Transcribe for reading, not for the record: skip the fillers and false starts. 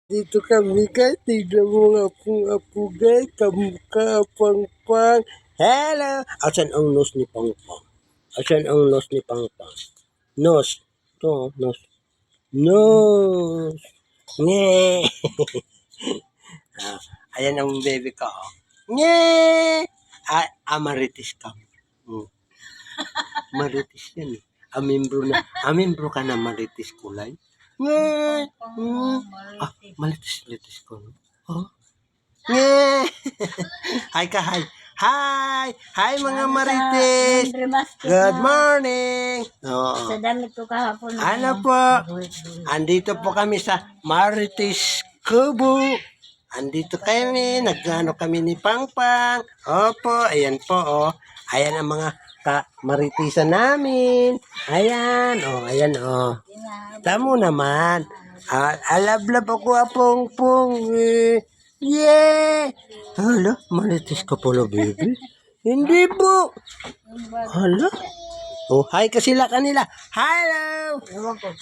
Dito kami guys, tignan mo nga apo guys, kamukha Pangpang. Hello! Asan ang nose ni Pangpang? Asan ang nose ni Pangpang? Nose. Ito, nose. Nose. Nge. Ayan ang baby ko. Nge. Marites ka. Marites yan eh. Amimbro ka na Marites kulay. Nge. Malitis ko. Oh. Nge. Hi ka, hi. Hi! Hi mga Marites! Good morning! Oo. Sa damit ko kahapon. Ano po? Andito po kami sa Marites Kubo. Andito kami, nagano kami ni Pangpang. Opo, ayan po, oh. Ayan ang mga maritisan namin. Ayan, oh, ayan, oh. Tamo naman. Alablab ako, Pongpong. Yeah! Hala, maritis ka pala, baby. Hindi po. Hala. Oh, hi ka sila kanila. Hello! Ewan ko.